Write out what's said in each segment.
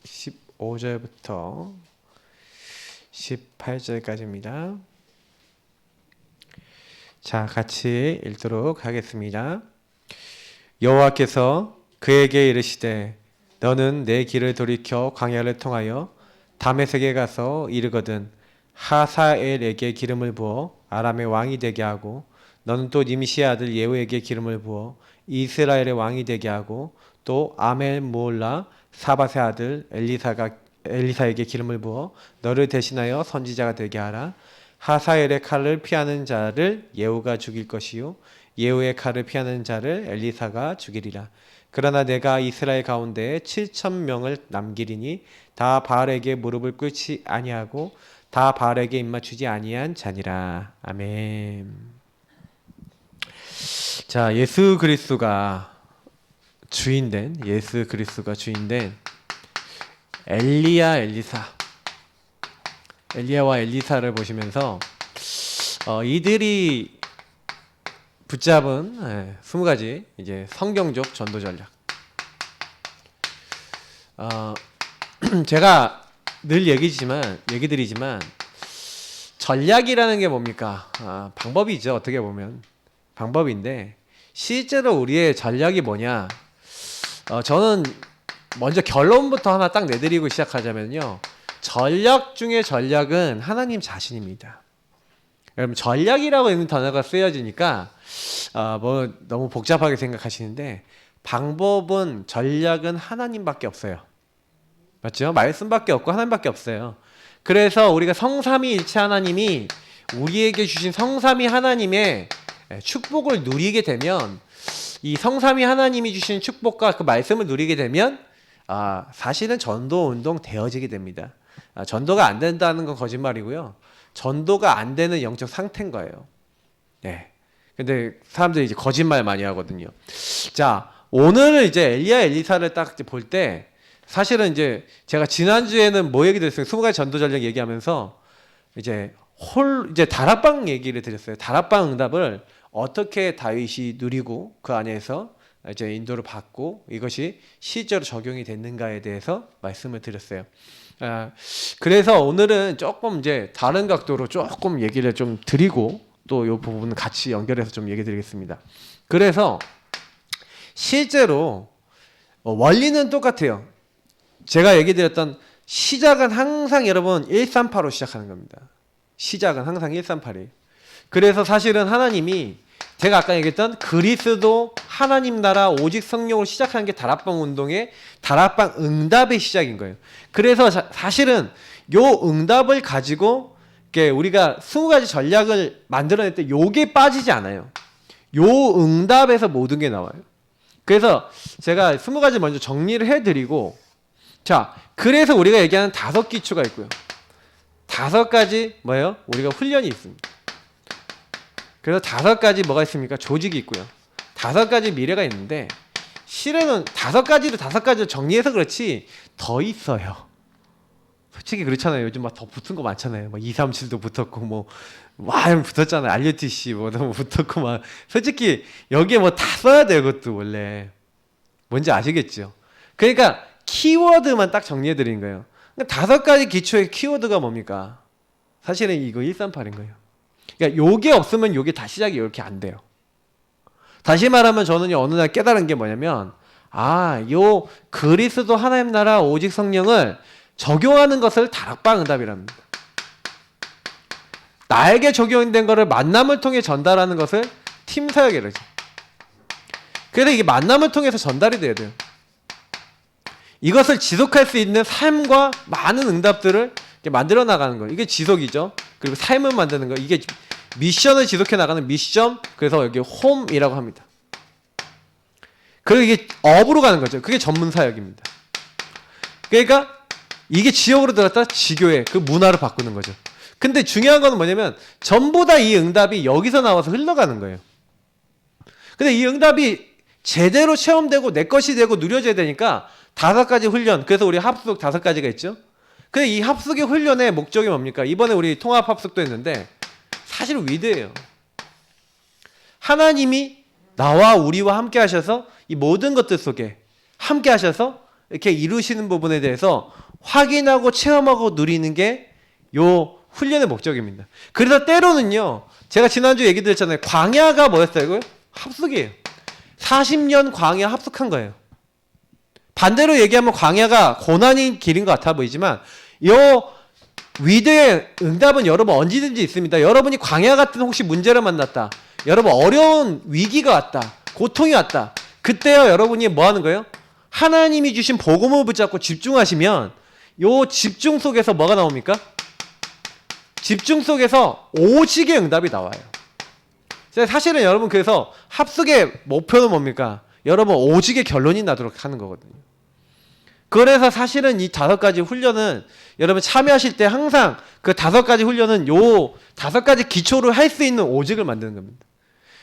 15절부터 18절까지입니다. 자, 같이 읽도록 하겠습니다. 여호와께서 그에게 이르시되 너는 내 길을 돌이켜 광야를 통하여 다메섹에 가서 이르거든 하사엘에게 기름을 부어 아람의 왕이 되게 하고 너는 또 님시의 아들 예후에게 기름을 부어 이스라엘의 왕이 되게 하고 또 아멜몰라 사밧의 아들 엘리사에게 기름을 부어 너를 대신하여 선지자가 되게 하라. 하사엘의 칼을 피하는 자를 예후가 죽일 것이요 예후의 칼을 피하는 자를 엘리사가 죽이리라. 그러나 내가 이스라엘 가운데 7,000명을 남기리니 다 바알에게 무릎을 꿇지 아니하고 다 바알에게 입맞추지 아니한 자니라. 아멘. 자, 예수 그리스도가 주인된 엘리야와 엘리사를 보시면서 이들이 붙잡은 20가지 이제 성경적 전도 전략. 제가 늘 얘기 드리지만 전략이라는 게 뭡니까? 방법이죠. 어떻게 보면 방법인데 실제로 우리의 전략이 뭐냐? 저는 먼저 결론부터 하나 딱 내드리고 시작하자면요. 전략 중에 전략은 하나님 자신입니다. 여러분 전략이라고 있는 단어가 쓰여지니까 뭐 너무 복잡하게 생각하시는데 방법은 전략은 하나님밖에 없어요. 맞죠? 말씀밖에 없고 하나님밖에 없어요. 그래서 우리가 성삼위일체 하나님이 우리에게 주신 성삼위 하나님의 축복을 누리게 되면 이 성삼위 하나님이 주신 축복과 그 말씀을 누리게 되면 사실은 전도 운동 되어지게 됩니다. 전도가 안 된다는 건 거짓말이고요. 전도가 안 되는 영적 상태인 거예요. 네. 근데 사람들이 이제 거짓말 많이 하거든요. 자, 오늘 이제 엘리야 엘리사를 딱 볼 때 사실은 이제 제가 지난주에는 뭐 얘기 드렸어요? 20가지 전도 전략 얘기하면서 이제 다락방 얘기를 드렸어요. 다락방 응답을 어떻게 다윗이 누리고 그 안에서 이제 인도를 받고 이것이 실제로 적용이 됐는가에 대해서 말씀을 드렸어요. 그래서 오늘은 조금 이제 다른 각도로 조금 얘기를 좀 드리고 또 이 부분은 같이 연결해서 좀 얘기 드리겠습니다. 그래서 실제로 원리는 똑같아요. 제가 얘기 드렸던 시작은 항상 여러분 138로 시작하는 겁니다. 시작은 항상 138이에요. 그래서 사실은 하나님이 제가 아까 얘기했던 그리스도 하나님 나라 오직 성령으로 시작하는 게 다락방 운동의 다락방 응답의 시작인 거예요. 그래서 사실은 요 응답을 가지고 우리가 20가지 전략을 만들어낼 때 요게 빠지지 않아요. 요 응답에서 모든 게 나와요. 그래서 제가 20가지 먼저 정리를 해드리고 자, 그래서 우리가 얘기하는 5기초가 있고요. 5가지 뭐예요? 우리가 훈련이 있습니다. 그래서 5가지 뭐가 있습니까? 조직이 있고요. 5가지 미래가 있는데 실은 5가지로 정리해서 그렇지 더 있어요. 솔직히 그렇잖아요. 요즘 막 더 붙은 거 많잖아요. 막 237도 붙었고 붙었잖아요. RUTC 너무 붙었고 막 솔직히 여기에 뭐 다 써야 돼요. 그것도 원래 뭔지 아시겠죠? 그러니까 키워드만 딱 정리해 드리는 거예요. 5가지 기초의 키워드가 뭡니까? 사실은 이거 138인 거예요. 그러니까 요게 없으면 요게 다 시작이 이렇게 안 돼요. 다시 말하면 저는 어느 날 깨달은 게 뭐냐면 요 그리스도 하나님 나라 오직 성령을 적용하는 것을 다락방 응답이랍니다. 나에게 적용된 것을 만남을 통해 전달하는 것을 팀 사역이라죠. 그래서 이게 만남을 통해서 전달이 돼야 돼요. 이것을 지속할 수 있는 삶과 많은 응답들을 만들어 나가는 거예요. 이게 지속이죠. 그리고 삶을 만드는 거. 이게 미션을 지속해 나가는 미션. 그래서 여기 홈이라고 합니다. 그리고 이게 업으로 가는 거죠. 그게 전문 사역입니다. 그러니까 이게 지역으로 들어갔다 지교회 그 문화를 바꾸는 거죠. 근데 중요한 거는 뭐냐면 전부 다 이 응답이 여기서 나와서 흘러가는 거예요. 근데 이 응답이 제대로 체험되고 내 것이 되고 누려져야 되니까 5가지 훈련. 그래서 우리 합숙 5가지가 있죠. 근데 이 합숙의 훈련의 목적이 뭡니까? 이번에 우리 통합 합숙도 했는데 사실 위대해요. 하나님이 나와 우리와 함께 하셔서 이 모든 것들 속에 함께 하셔서 이렇게 이루시는 부분에 대해서 확인하고 체험하고 누리는 게 요 훈련의 목적입니다. 그래서 때로는요, 제가 지난주 얘기 드렸잖아요. 광야가 뭐였어요? 이거 합숙이에요. 40년 광야 합숙한 거예요. 반대로 얘기하면 광야가 고난인 길인 것 같아 보이지만 요 위대의 응답은 여러분 언제든지 있습니다. 여러분이 광야 같은 혹시 문제를 만났다. 여러분 어려운 위기가 왔다. 고통이 왔다. 그때요 여러분이 뭐 하는 거예요? 하나님이 주신 복음을 붙잡고 집중하시면 요 집중 속에서 뭐가 나옵니까? 집중 속에서 오직의 응답이 나와요. 사실은 여러분 그래서 합숙의 목표는 뭡니까? 여러분 오직의 결론이 나도록 하는 거거든요. 그래서 사실은 이 5가지 훈련은 여러분 참여하실 때 항상 그 5가지 훈련은 요 5가지 기초를 할 수 있는 오직을 만드는 겁니다.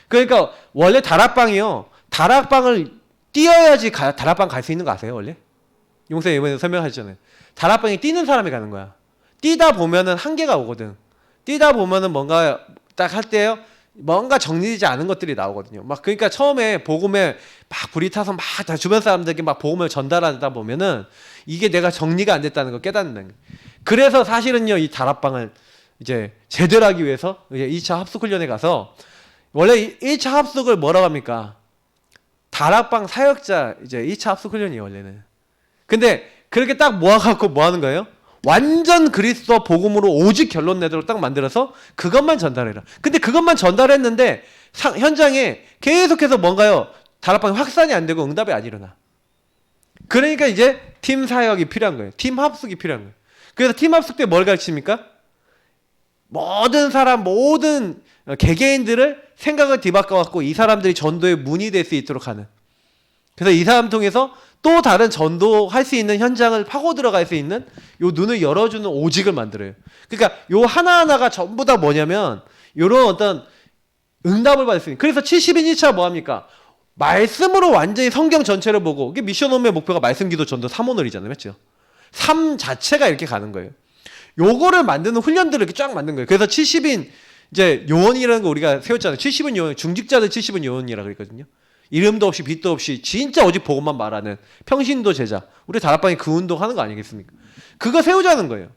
그러니까 원래 다락방이요. 다락방을 뛰어야지 다락방 갈 수 있는 거 아세요? 원래? 용서 이번에 설명하셨잖아요. 다락방에 뛰는 사람이 가는 거야. 뛰다 보면은 한계가 오거든. 뛰다 보면은 뭔가 딱 할 때요. 뭔가 정리되지 않은 것들이 나오거든요. 막 그러니까 처음에 복음에 막 불이 타서 막 다 주변 사람들에게 막 복음을 전달하다 보면은 이게 내가 정리가 안 됐다는 걸 깨닫는 거예요. 그래서 사실은요 이 다락방을 이제 제대로 하기 위해서 이제 2차 합숙 훈련에 가서 원래 1차 합숙을 뭐라고 합니까? 다락방 사역자 이제 2차 합숙 훈련이에요 원래는. 근데 그렇게 딱 모아갖고 뭐 하는 거예요? 완전 그리스도 복음으로 오직 결론 내도록 딱 만들어서 그것만 전달해라. 근데 그것만 전달했는데 현장에 계속해서 뭔가요? 다락방이 확산이 안 되고 응답이 안 일어나. 그러니까 이제 팀 사역이 필요한 거예요. 팀 합숙이 필요한 거예요. 그래서 팀 합숙 때 뭘 가르칩니까? 모든 사람, 모든 개개인들을 생각을 뒤바꿔갖고 이 사람들이 전도의 문이 될 수 있도록 하는. 그래서 이 사람 통해서 또 다른 전도할 수 있는 현장을 파고 들어갈 수 있는 요 눈을 열어주는 오직을 만들어요. 그러니까 요 하나하나가 전부 다 뭐냐면 요런 어떤 응답을 받을 수 있는. 그래서 70인 1차 뭐합니까? 말씀으로 완전히 성경 전체를 보고 이게 미션홈의 목표가 말씀 기도 전도 3오늘이잖아요. 맞죠? 삶 자체가 이렇게 가는 거예요. 요거를 만드는 훈련들을 이렇게 쫙 만든 거예요. 그래서 70인 이제 요원이라는 거 우리가 세웠잖아요. 70인 요원, 중직자들 70인 요원이라고 그랬거든요. 이름도 없이 빛도 없이 진짜 오직 복음만 말하는 평신도 제자. 우리 다락방이 그 운동 하는 거 아니겠습니까? 그거 세우자는 거예요.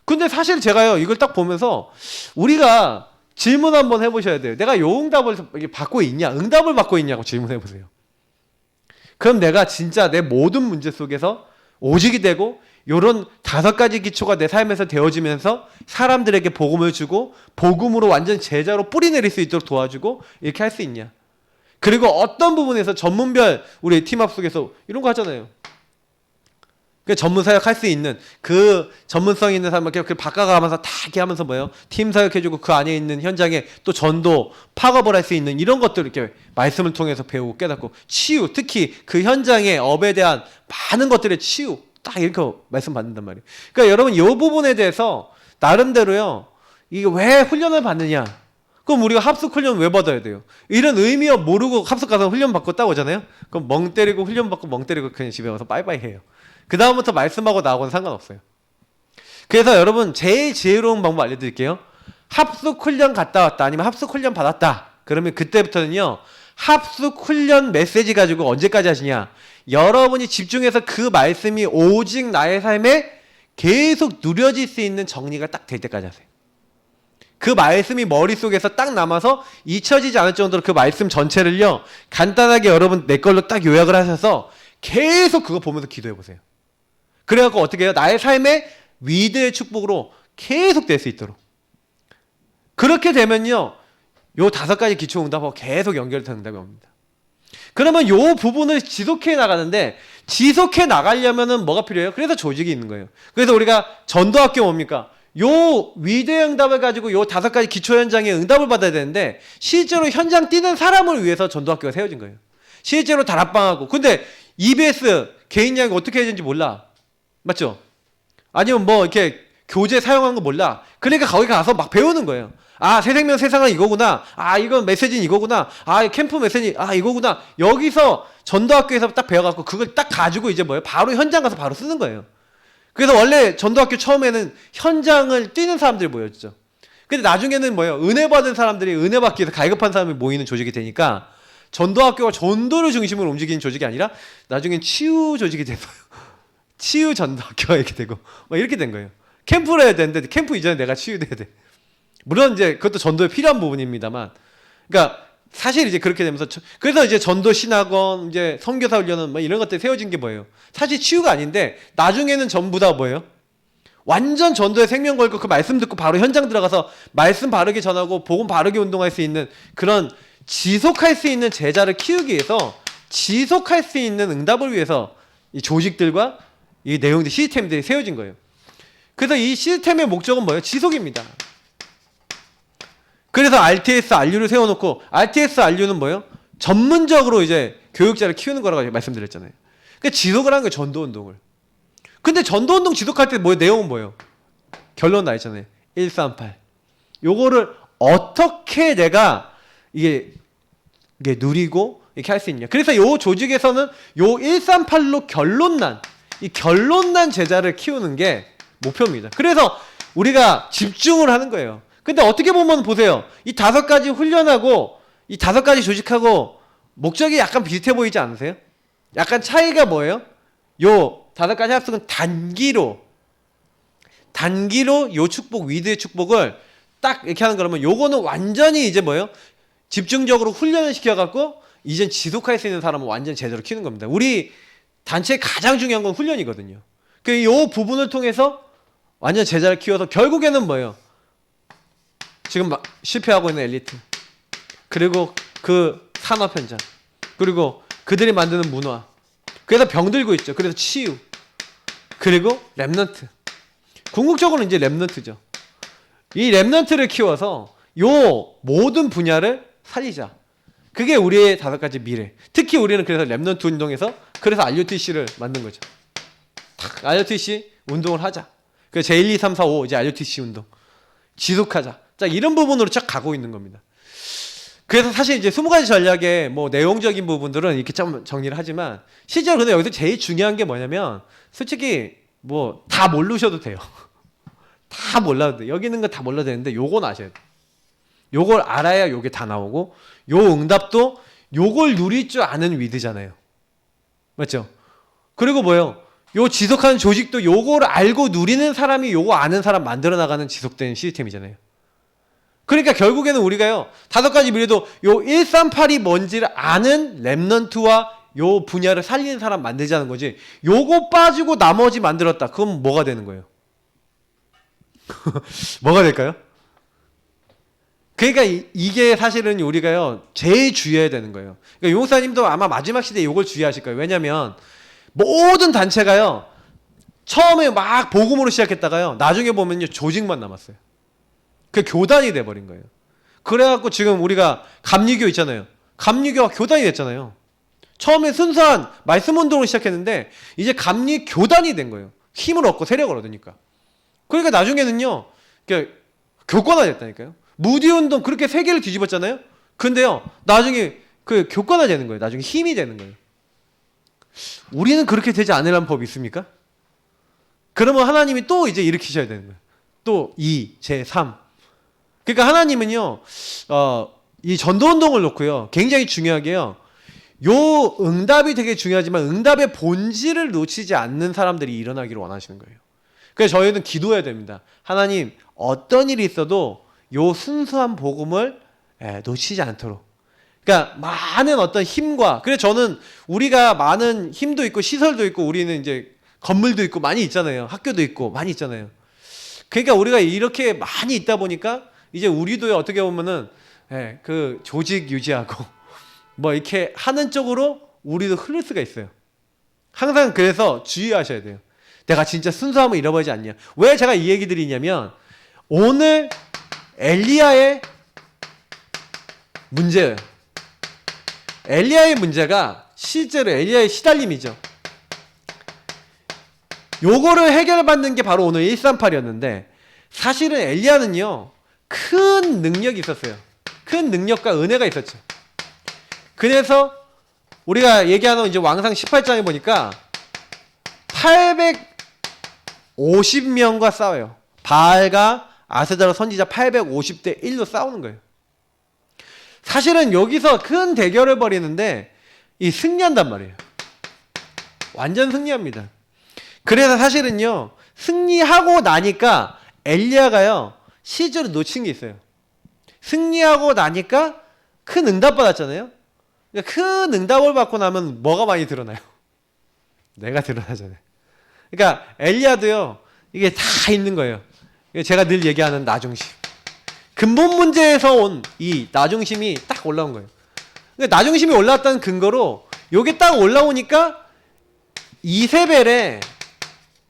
근데 사실 제가요 이걸 딱 보면서 우리가 질문 한번 해보셔야 돼요. 내가 요 응답을 받고 있냐? 응답을 받고 있냐고 질문해보세요. 그럼 내가 진짜 내 모든 문제 속에서 오직이 되고 요런 5가지 기초가 내 삶에서 되어지면서 사람들에게 복음을 주고 복음으로 완전 제자로 뿌리 내릴 수 있도록 도와주고 이렇게 할 수 있냐? 그리고 어떤 부분에서 전문별 우리 팀합 속에서 이런 거 하잖아요. 그 전문 사역 할 수 있는 그 전문성 있는 사람을 이렇게 바꿔가면서 다 이렇게 하면서 뭐예요? 팀 사역해주고 그 안에 있는 현장에 또 전도 파업을 할 수 있는 이런 것들을 이렇게 말씀을 통해서 배우고 깨닫고 치유, 특히 그 현장의 업에 대한 많은 것들의 치유 딱 이렇게 말씀 받는단 말이에요. 그러니까 여러분 이 부분에 대해서 나름대로요. 이게 왜 훈련을 받느냐? 그럼 우리가 합숙 훈련 왜 받아야 돼요? 이런 의미 모르고 합숙 가서 훈련 받고 딱 오잖아요? 그럼 멍 때리고 훈련 받고 멍 때리고 그냥 집에 와서 빠이빠이 해요. 그 다음부터 말씀하고 나하고는 상관없어요. 그래서 여러분 제일 지혜로운 방법 알려드릴게요. 합숙 훈련 갔다 왔다 아니면 합숙 훈련 받았다. 그러면 그때부터는요. 합숙 훈련 메시지 가지고 언제까지 하시냐. 여러분이 집중해서 그 말씀이 오직 나의 삶에 계속 누려질 수 있는 정리가 딱 될 때까지 하세요. 그 말씀이 머릿속에서 딱 남아서 잊혀지지 않을 정도로 그 말씀 전체를요. 간단하게 여러분 내 걸로 딱 요약을 하셔서 계속 그거 보면서 기도해 보세요. 그래갖고 어떻게 해요? 나의 삶의 위대의 축복으로 계속 될 수 있도록. 그렇게 되면요. 요 5가지 기초 응답하고 계속 연결되는 응답이 옵니다. 그러면 요 부분을 지속해 나가는데 지속해 나가려면은 뭐가 필요해요? 그래서 조직이 있는 거예요. 그래서 우리가 전도학교 뭡니까? 요 위대 응답을 가지고 요 5가지 기초 현장에 응답을 받아야 되는데 실제로 현장 뛰는 사람을 위해서 전도학교가 세워진 거예요. 실제로 다락방하고. 근데 EBS 개인 양이 어떻게 해야 되는지 몰라. 맞죠? 아니면 뭐 이렇게 교재 사용하는 거 몰라. 그러니까 거기 가서 막 배우는 거예요. 아, 새생명 세상은 이거구나. 아, 이건 메시지는 이거구나. 아, 캠프 메시지, 아, 이거구나. 여기서 전도학교에서 딱 배워갖고 그걸 딱 가지고 이제 뭐예요? 바로 현장 가서 바로 쓰는 거예요. 그래서 원래 전도학교 처음에는 현장을 뛰는 사람들이 모였죠. 근데 나중에는 뭐예요? 은혜 받은 사람들이 은혜 받기 위해서 갈급한 사람이 모이는 조직이 되니까 전도학교가 전도를 중심으로 움직이는 조직이 아니라 나중엔 치유 조직이 돼서 치유 전도학교가 이렇게 되고 막 이렇게 된 거예요. 캠프를 해야 되는데 캠프 이전에 내가 치유돼야 돼. 물론 이제 그것도 전도에 필요한 부분입니다만, 그러니까 사실 이제 그렇게 되면서 그래서 이제 전도 신학원, 이제 선교사 훈련은 뭐 이런 것들이 세워진 게 뭐예요? 사실 치유가 아닌데 나중에는 전부 다 뭐예요? 완전 전도에 생명 걸고 그 말씀 듣고 바로 현장 들어가서 말씀 바르게 전하고 복음 바르게 운동할 수 있는 그런 지속할 수 있는 제자를 키우기 위해서, 지속할 수 있는 응답을 위해서 이 조직들과 이 내용들, 시스템들이 세워진 거예요. 그래서 이 시스템의 목적은 뭐예요? 지속입니다. 그래서 RTS, RU를 세워놓고, RTS, RU는 뭐예요? 전문적으로 이제 교육자를 키우는 거라고 말씀드렸잖아요. 그러니까 지속을 하는 거예요, 전도운동을. 근데 전도운동 지속할 때 내용은 뭐예요? 결론 나 있잖아요. 138. 요거를 어떻게 내가 이게 누리고 이렇게 할 수 있냐. 그래서 요 조직에서는 요 138로 이 결론난 제자를 키우는 게 목표입니다. 그래서 우리가 집중을 하는 거예요. 근데 어떻게 보면 보세요. 이 5가지 훈련하고 이 5가지 조직하고 목적이 약간 비슷해 보이지 않으세요? 약간 차이가 뭐예요? 요 5가지 합숙은 단기로 요 축복, 위드의 축복을 딱 이렇게 하는 거라면, 요거는 완전히 이제 뭐예요? 집중적으로 훈련을 시켜갖고 이젠 지속할 수 있는 사람은 완전 제대로 키우는 겁니다. 우리 단체의 가장 중요한 건 훈련이거든요. 그 요 부분을 통해서 완전 제자를 키워서 결국에는 뭐예요? 지금 실패하고 있는 엘리트, 그리고 그 산업 현장, 그리고 그들이 만드는 문화, 그래서 병들고 있죠. 그래서 치유, 그리고 렘넌트. 궁극적으로는 이제 렘넌트죠. 이 렘넌트를 키워서 요 모든 분야를 살리자. 그게 우리의 5가지 미래. 특히 우리는 그래서 렘넌트 운동에서 그래서 RUTC를 만든 거죠. RUTC 운동을 하자. 그래서 제1, 2, 3, 4, 5 이제 RUTC 운동 지속하자. 자, 이런 부분으로 쫙 가고 있는 겁니다. 그래서 사실 이제 20가지 전략의 뭐 내용적인 부분들은 이렇게 좀 정리를 하지만, 실제로 근데 여기서 제일 중요한 게 뭐냐면, 솔직히 뭐 다 모르셔도 돼요. 다 몰라도 돼. 여기 있는 거 다 몰라도 되는데 요건 아셔야 돼. 요걸 알아야 요게 다 나오고, 요 응답도 요걸 누릴 줄 아는 위드잖아요. 맞죠? 그리고 뭐예요? 요 지속하는 조직도 요걸 알고 누리는 사람이 요거 아는 사람 만들어 나가는 지속된 시스템이잖아요. 그러니까 결국에는 우리가요, 5가지 미래도 요 138이 뭔지를 아는 렘넌트와 요 분야를 살리는 사람 만들자는 거지, 요거 빠지고 나머지 만들었다. 그럼 뭐가 되는 거예요? 뭐가 될까요? 그러니까 이게 사실은 우리가요, 제일 주의해야 되는 거예요. 그러니까 용사님도 아마 마지막 시대에 요걸 주의하실 거예요. 왜냐면 모든 단체가요, 처음에 막 복음으로 시작했다가요, 나중에 보면요, 조직만 남았어요. 그게 교단이 돼버린 거예요. 그래갖고 지금 우리가 감리교 있잖아요. 감리교가 교단이 됐잖아요. 처음에 순수한 말씀 운동을 시작했는데 이제 감리 교단이 된 거예요. 힘을 얻고 세력을 얻으니까. 그러니까 나중에는요, 교권화 됐다니까요. 무디 운동 그렇게 세계를 뒤집었잖아요. 근데요, 나중에 그 교권화 되는 거예요. 나중에 힘이 되는 거예요. 우리는 그렇게 되지 않으려는 법이 있습니까? 그러면 하나님이 또 이제 일으키셔야 되는 거예요. 또 2, 제3. 그러니까 하나님은요, 이 전도운동을 놓고요, 굉장히 중요하게요, 요 응답이 되게 중요하지만 응답의 본질을 놓치지 않는 사람들이 일어나기를 원하시는 거예요. 그래서 저희는 기도해야 됩니다. 하나님, 어떤 일이 있어도 요 순수한 복음을 놓치지 않도록. 그러니까 많은 어떤 힘과, 그래서 저는 우리가 많은 힘도 있고 시설도 있고 우리는 이제 건물도 있고 많이 있잖아요. 학교도 있고 많이 있잖아요. 그러니까 우리가 이렇게 많이 있다 보니까 이제 우리도 어떻게 보면은 그 조직 유지하고 뭐 이렇게 하는 쪽으로 우리도 흐를 수가 있어요. 항상 그래서 주의하셔야 돼요. 내가 진짜 순수함을 잃어버리지 않냐. 왜 제가 이 얘기 드리냐면, 오늘 엘리야의 문제예요. 엘리야의 문제가 실제로 엘리야의 시달림이죠. 요거를 해결받는 게 바로 오늘 138이었는데, 사실은 엘리야는요, 큰 능력이 있었어요. 큰 능력과 은혜가 있었죠. 그래서 우리가 얘기하는 이제 왕상 18장에 보니까 850명과 싸워요. 바알과 아세다로 선지자 850대 1로 싸우는 거예요. 사실은 여기서 큰 대결을 벌이는데 이 승리한단 말이에요. 완전 승리합니다. 그래서 사실은요, 승리하고 나니까 엘리야가요, 실제로 놓친 게 있어요. 승리하고 나니까 큰 응답 받았잖아요. 그러니까 큰 응답을 받고 나면 뭐가 많이 드러나요? 내가 드러나잖아요. 그러니까 엘리야도요, 이게 다 있는 거예요. 제가 늘 얘기하는 나중심. 근본 문제에서 온 이 나중심이 딱 올라온 거예요. 그러니까 나중심이 올라왔다는 근거로 요게 딱 올라오니까 이세벨에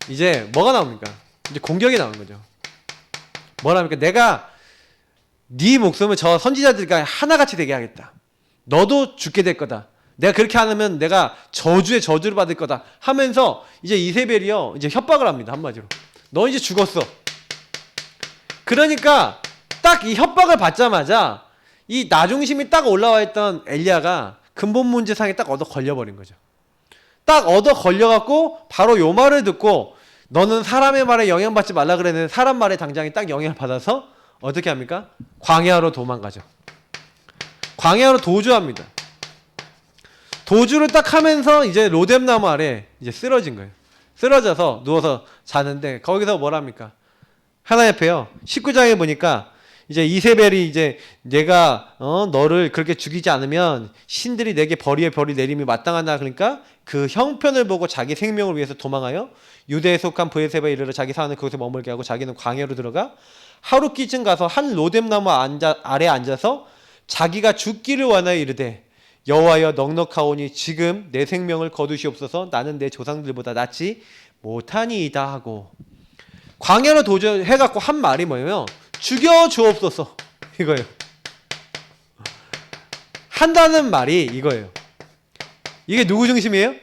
이제 뭐가 나옵니까? 이제 공격이 나오는 거죠. 뭐랍니까? 내가 네 목숨을 저 선지자들과 하나같이 되게 하겠다. 너도 죽게 될 거다. 내가 그렇게 하면 내가 저주의 저주를 받을 거다 하면서 이제 이세벨이요, 이제 협박을 합니다. 한마디로. 너 이제 죽었어. 그러니까 딱 이 협박을 받자마자 이 나중심이 딱 올라와 있던 엘리야가 근본 문제상에 딱 얻어 걸려버린 거죠. 딱 얻어 걸려갖고 바로 요 말을 듣고 너는 사람의 말에 영향받지 말라 그랬는데 사람 말에 당장에 딱 영향을 받아서 어떻게 합니까? 광야로 도망가죠. 광야로 도주합니다. 도주를 딱 하면서 이제 로뎀나무 아래 이제 쓰러진 거예요. 쓰러져서 누워서 자는데 거기서 뭐랍니까? 하나님 앞에요. 19장에 보니까 이제 이세벨이 이제 내가 너를 그렇게 죽이지 않으면 신들이 내게 벌이에 벌이 내림이 마땅하다. 그러니까 그 형편을 보고 자기 생명을 위해서 도망하여 유대에 속한 브에세바에 이르러 자기 사안을 그곳에 머물게 하고 자기는 광야로 들어가 하루끼쯤 가서 한 로뎀나무 아래 앉아서 자기가 죽기를 원하여 이르되 여호와여 넉넉하오니 지금 내 생명을 거두시옵소서. 나는 내 조상들보다 낫지 못하니이다 하고 광야로 도주해갖고 한 말이 뭐예요? 죽여 주옵소서. 이거예요. 한다는 말이 이거예요. 이게 누구 중심이에요?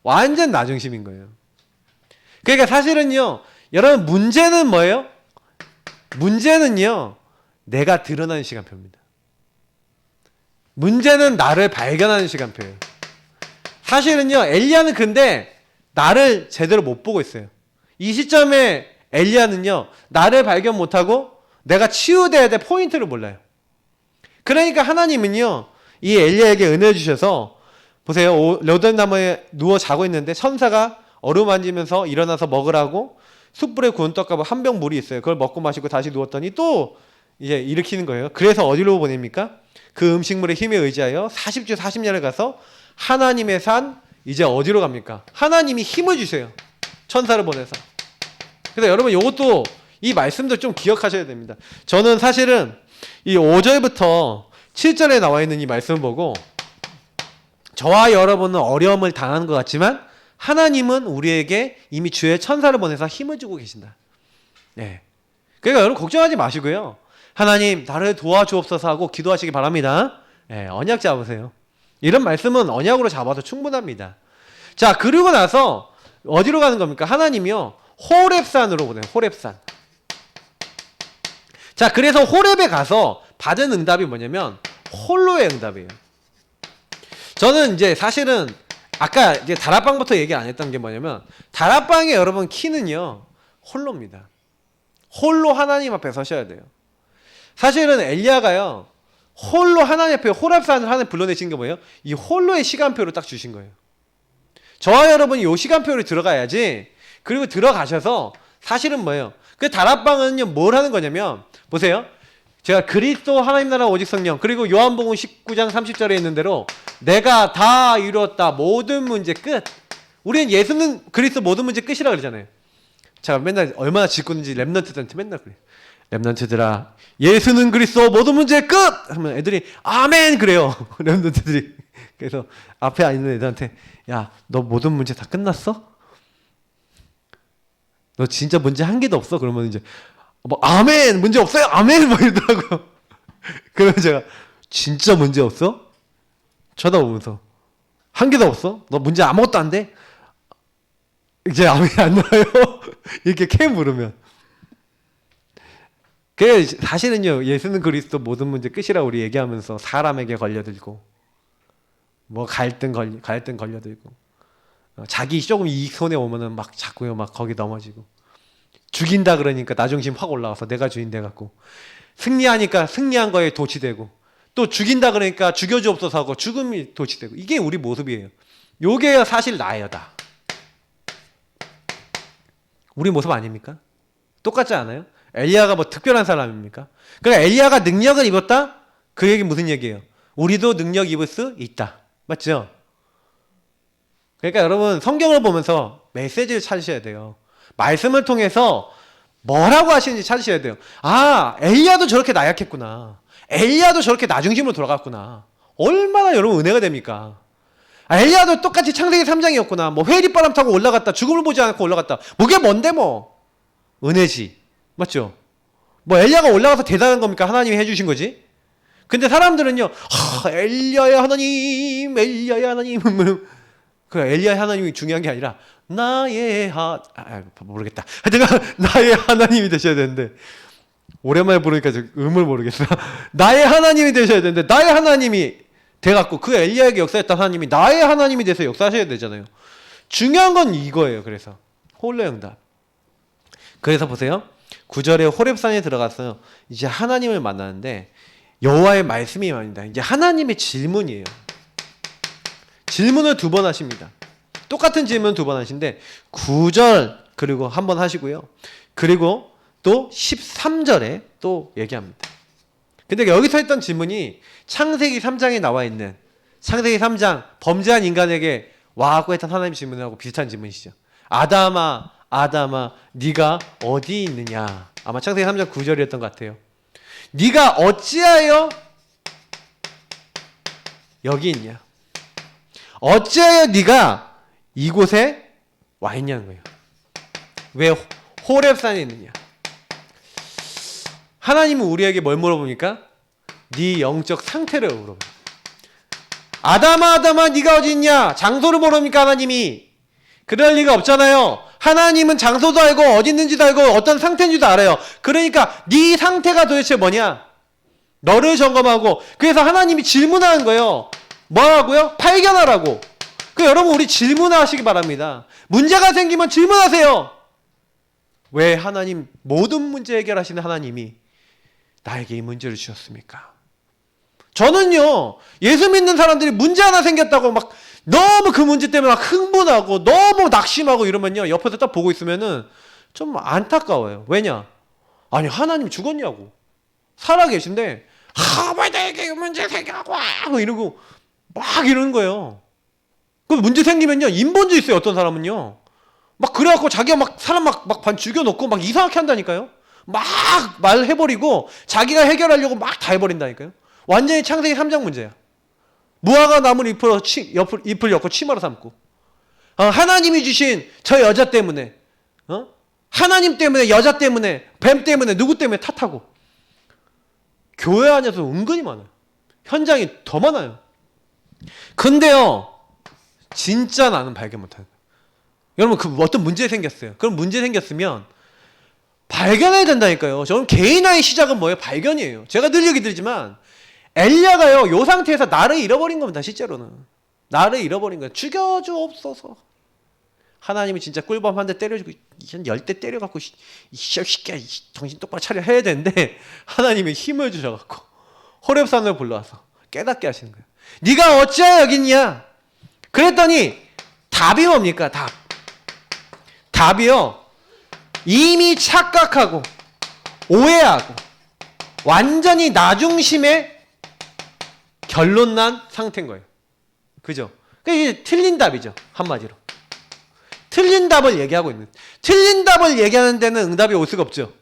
완전 나 중심인 거예요. 그러니까 사실은요, 여러분 문제는 뭐예요? 문제는요, 내가 드러나는 시간표입니다. 문제는 나를 발견하는 시간표예요. 사실은요, 엘리야는 근데 나를 제대로 못 보고 있어요. 이 시점에 엘리야는요, 나를 발견 못하고 내가 치유돼야 될 포인트를 몰라요. 그러니까 하나님은요, 이 엘리야에게 은혜 주셔서 보세요. 로뎀나무에 누워 자고 있는데 천사가 어루만지면서 일어나서 먹으라고 숯불에 구운 떡과 한 병 물이 있어요. 그걸 먹고 마시고 다시 누웠더니 또 이제 일으키는 거예요. 그래서 어디로 보냅니까? 그 음식물의 힘에 의지하여 40주 40년을 가서 하나님의 산 이제 어디로 갑니까? 하나님이 힘을 주세요. 천사를 보내서. 그래서 여러분 이것도 이 말씀도 좀 기억하셔야 됩니다. 저는 사실은 이 5절부터 7절에 나와 있는 이 말씀을 보고 저와 여러분은 어려움을 당하는 것 같지만 하나님은 우리에게 이미 주의 천사를 보내서 힘을 주고 계신다. 네. 그러니까 여러분 걱정하지 마시고요. 하나님 나를 도와주옵소서 하고 기도하시기 바랍니다. 네, 언약 잡으세요. 이런 말씀은 언약으로 잡아도 충분합니다. 자, 그리고 나서 어디로 가는 겁니까? 하나님이요, 호렙산으로 보내요. 호렙산. 자, 그래서 호렙에 가서 받은 응답이 뭐냐면 홀로의 응답이에요. 저는 이제 사실은 아까 이제 다락방부터 얘기 안 했던 게 뭐냐면 다락방의 여러분 키는요, 홀로입니다. 홀로 하나님 앞에 서셔야 돼요. 사실은 엘리야가요, 홀로 하나님 앞에 호렙산을 하나님 불러내신 게 뭐예요? 이 홀로의 시간표를 딱 주신 거예요. 저와 여러분이 이 시간표를 들어가야지. 그리고 들어가셔서 사실은 뭐예요? 그 다락방은요, 뭘 하는 거냐면 보세요. 제가 그리스도 하나님 나라 오직 성령 그리고 요한복음 19장 30절에 있는 대로 내가 다 이루었다 모든 문제 끝. 우리는 예수는 그리스도 모든 문제 끝이라 그러잖아요. 제가 맨날 얼마나 짓궂은지 랩런트들한테 맨날 그래요. 랩런트들아 예수는 그리스도 모든 문제 끝! 하면 애들이 아멘 그래요. 랩런트들이. 그래서 앞에 있는 애들한테 야, 너 모든 문제 다 끝났어? 너 진짜 문제 한 개도 없어? 그러면 이제 뭐 아멘 문제 없어요? 아멘 뭐 이러더라고요. 그러면 제가 진짜 문제 없어? 쳐다보면서 한 개도 없어? 너 문제 아무것도 안 돼? 이제 아멘이 안 나와요. 이렇게 캐 물으면. 그 사실은요, 예수는 그리스도 모든 문제 끝이라고 우리 얘기하면서 사람에게 걸려들고 뭐 갈등 걸려들고 자기 조금 이익 손에 오면은 막 자꾸요 막 거기 넘어지고 죽인다 그러니까 나중심 확 올라와서 내가 주인 돼갖고 승리하니까 승리한 거에 도취되고 또 죽인다 그러니까 죽여주옵소서 하고 죽음이 도취되고 이게 우리 모습이에요. 요게 사실 나예요 다. 우리 모습 아닙니까? 똑같지 않아요? 엘리야가 뭐 특별한 사람입니까? 그러니까 엘리야가 능력을 입었다? 그 얘기 무슨 얘기예요? 우리도 능력 입을 수 있다. 맞죠? 그러니까 여러분 성경을 보면서 메시지를 찾으셔야 돼요. 말씀을 통해서 뭐라고 하시는지 찾으셔야 돼요. 아, 엘리야도 저렇게 나약했구나. 엘리야도 저렇게 나중심으로 돌아갔구나. 얼마나 여러분 은혜가 됩니까? 아, 엘리야도 똑같이 창세기 3장이었구나. 뭐 회리바람 타고 올라갔다. 죽음을 보지 않고 올라갔다. 뭐게 뭔데 뭐. 은혜지. 맞죠? 뭐 엘리야가 올라가서 대단한 겁니까? 하나님이 해주신 거지? 근데 사람들은요. 엘리야의 하나님, 엘리야의 하나님. 그 엘리야의 하나님이 중요한 게 아니라 나의 모르겠다. 하여튼 나의 하나님이 되셔야 되는데 오랜만에 부르니까 음을 모르겠어. 나의 하나님이 되셔야 되는데 나의 하나님이 돼갖고 그 엘리야에게 역사했던 하나님이 나의 하나님이 돼서 역사하셔야 되잖아요. 중요한 건 이거예요. 그래서 홀로영답. 그래서 보세요. 9절에 호렙산에 들어가서 이제 하나님을 만나는데 여호와의 말씀이 말입니다. 이제 하나님의 질문이에요. 질문을 2번 하십니다. 똑같은 질문 2번 하시는데 9절 그리고 한 번 하시고요. 그리고 또 13절에 또 얘기합니다. 근데 여기서 했던 질문이 창세기 3장에 나와 있는 창세기 3장 범죄한 인간에게 와갖고 했던 하나님 질문하고 비슷한 질문이시죠. 아담아 네가 어디 있느냐. 아마 창세기 3장 9절이었던 것 같아요. 네가 어찌하여 여기 있냐. 어찌하여 네가 이곳에 와 있냐는 거예요. 왜 호렙산에 있느냐. 하나님은 우리에게 뭘 물어봅니까? 네 영적 상태를 물어봐요. 아담아 네가 어디 있냐. 장소를 물어봅니까 하나님이. 그럴 리가 없잖아요. 하나님은 장소도 알고 어디 있는지도 알고 어떤 상태인지도 알아요. 그러니까 네 상태가 도대체 뭐냐. 너를 점검하고. 그래서 하나님이 질문하는 거예요. 뭐라고요? 발견하라고. 여러분 우리 질문하시기 바랍니다. 문제가 생기면 질문하세요. 왜 하나님 모든 문제 해결하시는 하나님이 나에게 이 문제를 주셨습니까? 저는요 예수 믿는 사람들이 문제 하나 생겼다고 막 너무 그 문제 때문에 막 흥분하고 너무 낙심하고 이러면요 옆에서 딱 보고 있으면은 좀 안타까워요. 왜냐? 아니 하나님 죽었냐고. 살아계신데 왜 내게 문제 생겨고 뭐 이러고 막 이러는 거예요. 그 문제 생기면요 인본주의 있어요. 어떤 사람은요 막 그래갖고 자기가 막 사람 막 반 죽여놓고 막 이상하게 한다니까요. 막 말해버리고 자기가 해결하려고 막 다 해버린다니까요. 완전히 창세기 3장 문제야. 무화과 나무를 잎을 엮고 치마로 삼고 하나님이 주신 저 여자 때문에 하나님 때문에 여자 때문에 뱀 때문에 누구 때문에 탓하고. 교회 안에서 은근히 많아요. 현장이 더 많아요. 근데요 진짜 나는 발견 못하는 거예요. 여러분 그 어떤 문제 생겼어요. 그럼 문제 생겼으면 발견해야 된다니까요. 저는 개인화의 시작은 뭐예요? 발견이에요. 제가 늘 얘기 드리지만 엘리야가요 요 상태에서 나를 잃어버린 겁니다. 실제로는 나를 잃어버린 거예요. 죽여주옵소서. 하나님이 진짜 꿀밤 한 대 때려주고 한 10대 때려갖고 이 새끼야 정신 똑바로 차려 해야 되는데 하나님이 힘을 주셔갖고 호렙산을 불러와서 깨닫게 하시는 거예요. 네가 어찌하여 여기 있냐. 그랬더니 답이 뭡니까? 답이요 이미 착각하고 오해하고 완전히 나중심에 결론 난 상태인 거예요. 그죠? 이게 틀린 답이죠. 한마디로 틀린 답을 얘기하고 있는. 틀린 답을 얘기하는 데는 응답이 올 수가 없죠.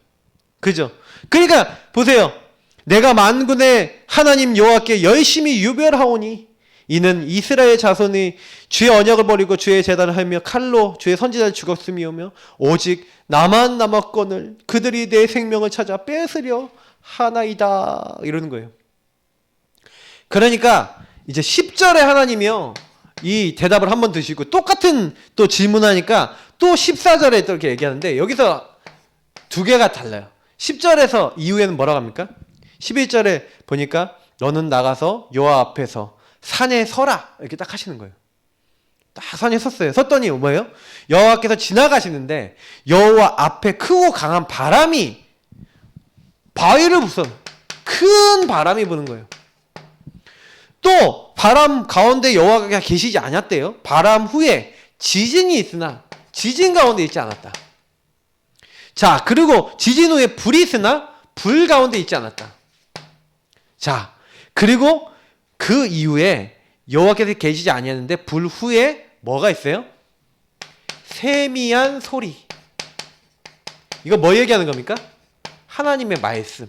그죠? 그러니까 보세요. 내가 만군의 하나님 여호와께 열심히 유별하오니 이는 이스라엘 자손이 주의 언약을 버리고 주의 제단을 하며 칼로 주의 선지자를 죽었음이오며 오직 나만 남았거늘 그들이 내 생명을 찾아 뺏으려 하나이다. 이러는 거예요. 그러니까 이제 10절에 하나님이요 이 대답을 한번 드시고 똑같은 또 질문하니까 또 14절에 또 이렇게 얘기하는데 여기서 두 개가 달라요. 10절에서 이후에는 뭐라고 합니까? 11절에 보니까 너는 나가서 여호와 앞에서 산에 서라 이렇게 딱 하시는 거예요. 딱 산에 섰어요. 섰더니 뭐예요? 여호와께서 지나가시는데 여호와 앞에 크고 강한 바람이 바위를 부숴 큰 바람이 부는 거예요. 또 바람 가운데 여호와가 계시지 않았대요. 바람 후에 지진이 있으나 지진 가운데 있지 않았다. 자, 그리고 지진 후에 불이 있으나 불 가운데 있지 않았다. 자, 그리고 그 이후에 여호와께서 계시지 아니하는데 불 후에 뭐가 있어요? 세미한 소리. 이거 뭐 얘기하는 겁니까? 하나님의 말씀.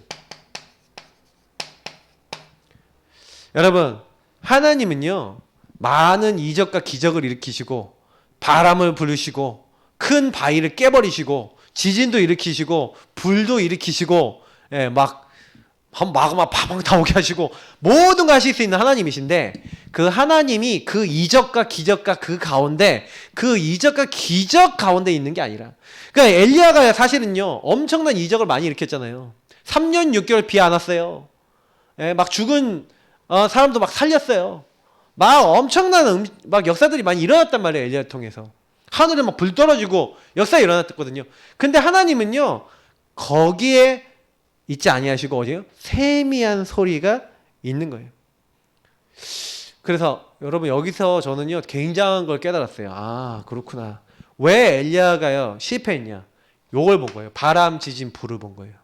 여러분, 하나님은요, 많은 이적과 기적을 일으키시고 바람을 부르시고 큰 바위를 깨버리시고 지진도 일으키시고 불도 일으키시고, 예, 마그마 팡팡 나오게 하시고 모든 거 하실 수 있는 하나님이신데, 그 하나님이 그 이적과 기적과 그 가운데, 그 이적과 기적 가운데 있는 게 아니라, 그러니까 엘리야가 사실은요 엄청난 이적을 많이 일으켰잖아요. 3년 6개월 비 안 왔어요. 예, 막 죽은 사람도 막 살렸어요. 막 엄청난 막 역사들이 많이 일어났단 말이에요. 엘리야 통해서 하늘에 막 불 떨어지고 역사 일어났거든요. 근데 하나님은요 거기에 있지 아니하시고 어디요? 세미한 소리가 있는 거예요. 그래서 여러분, 여기서 저는요 굉장한 걸 깨달았어요. 아, 그렇구나. 왜 엘리야가요 실패했냐? 요걸 본 거예요. 바람, 지진, 불을 본 거예요.